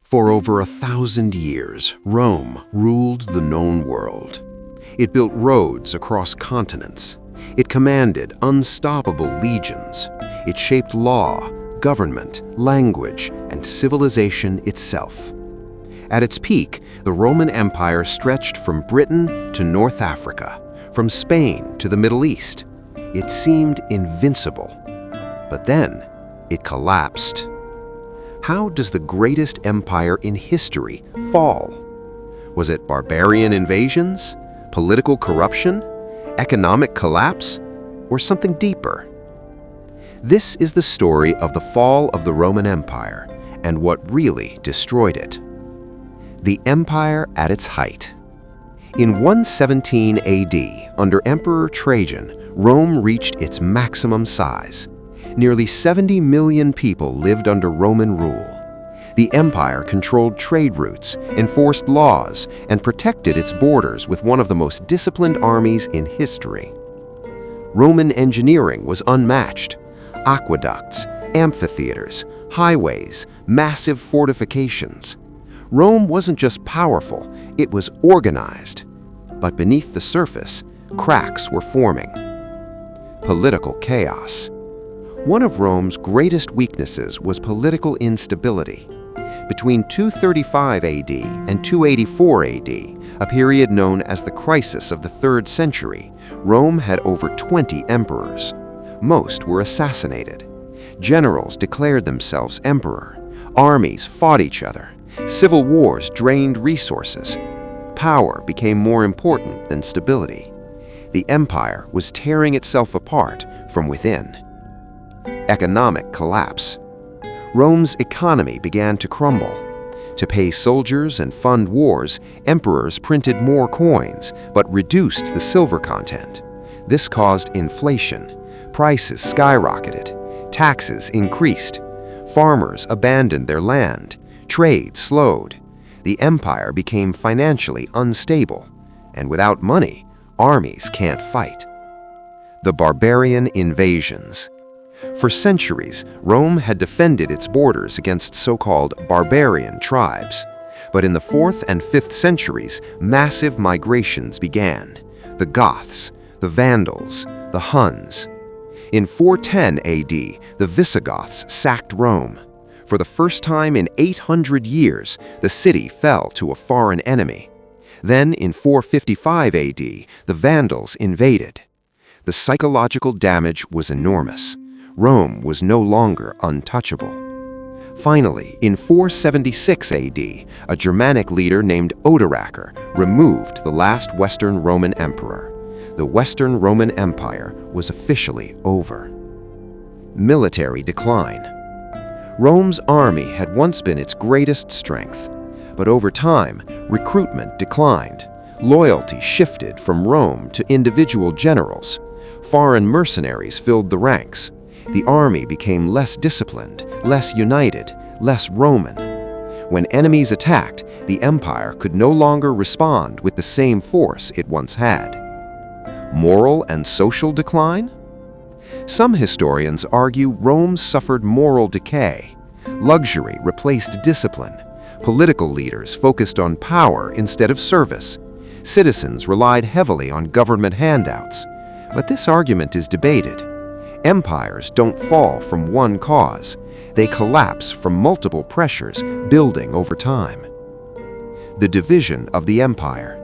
For over 1,000 years, Rome ruled the known world. It built roads across continents. It commanded unstoppable legions. It shaped law, government, language, and civilization itself. At its peak, the Roman Empire stretched from Britain to North Africa, from Spain to the Middle East. It seemed invincible. But then, it collapsed. How does the greatest empire in history fall? Was it barbarian invasions, political corruption, economic collapse, or something deeper? This is the story of the fall of the Roman Empire and what really destroyed it. The empire at its height. In 117 AD, under Emperor Trajan, Rome reached its maximum size. Nearly 70 million people lived under Roman rule. The empire controlled trade routes, enforced laws, and protected its borders with one of the most disciplined armies in history. Roman engineering was unmatched. Aqueducts, amphitheaters, highways, massive fortifications. Rome wasn't just powerful, it was organized. But beneath the surface, cracks were forming. Political chaos. One of Rome's greatest weaknesses was political instability. Between 235 AD and 284 AD, a period known as the crisis of the 3rd century, Rome had over 20 emperors. Most were assassinated. Generals declared themselves emperor. Armies fought each other. Civil wars drained resources. Power became more important than stability. The empire was tearing itself apart from within. Economic collapse. Rome's economy began to crumble. To pay soldiers and fund wars, emperors printed more coins but reduced the silver content. This caused inflation. Prices skyrocketed. Taxes increased. Farmers abandoned their land. Trade slowed. The empire became financially unstable. And without money, armies can't fight. The barbarian invasions. For centuries, Rome had defended its borders against so-called barbarian tribes. But in the 4th and 5th centuries, massive migrations began. The Goths, the Vandals, the Huns. In 410 AD, the Visigoths sacked Rome. For the first time in 800 years, the city fell to a foreign enemy. Then, in 455 AD, the Vandals invaded. The psychological damage was enormous. Rome was no longer untouchable. Finally, in 476 AD, a Germanic leader named Odoacer removed the last Western Roman emperor. The Western Roman Empire was officially over. Military decline. Rome's army had once been its greatest strength, but over time, recruitment declined. Loyalty shifted from Rome to individual generals. Foreign mercenaries filled the ranks. The army became less disciplined, less united, less Roman. When enemies attacked, the empire could no longer respond with the same force it once had. Moral and social decline? Some historians argue Rome suffered moral decay. Luxury replaced discipline. Political leaders focused on power instead of service. Citizens relied heavily on government handouts. But this argument is debated. Empires don't fall from one cause. They collapse from multiple pressures building over time. The division of the empire.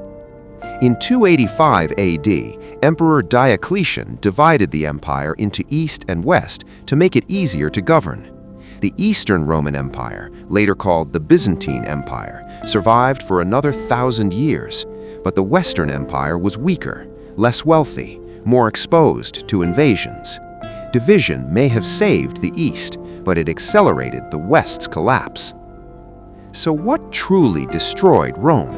In 285 AD, Emperor Diocletian divided the empire into East and West to make it easier to govern. The Eastern Roman Empire, later called the Byzantine Empire, survived for another 1,000 years, but the Western Empire was weaker, less wealthy, more exposed to invasions. Division may have saved the East, but it accelerated the West's collapse. So what truly destroyed Rome?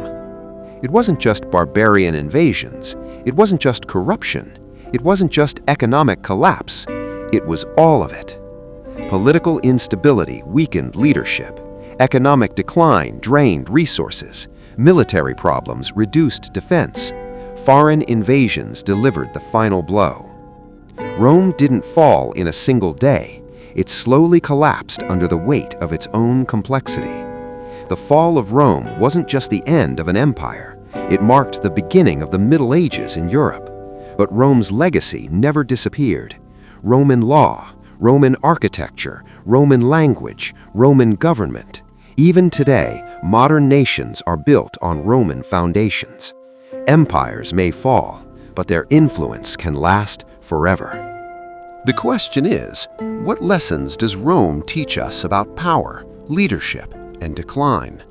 It wasn't just barbarian invasions. It wasn't just corruption. It wasn't just economic collapse. It was all of it. Political instability weakened leadership. Economic decline drained resources. Military problems reduced defense. Foreign invasions delivered the final blow. Rome didn't fall in a single day. It slowly collapsed under the weight of its own complexity. The fall of Rome wasn't just the end of an empire. It marked the beginning of the Middle Ages in Europe. But Rome's legacy never disappeared. Roman law, Roman architecture, Roman language, Roman government. Even today, modern nations are built on Roman foundations. Empires may fall, but their influence can last forever. The question is, what lessons does Rome teach us about power, leadership, and decline?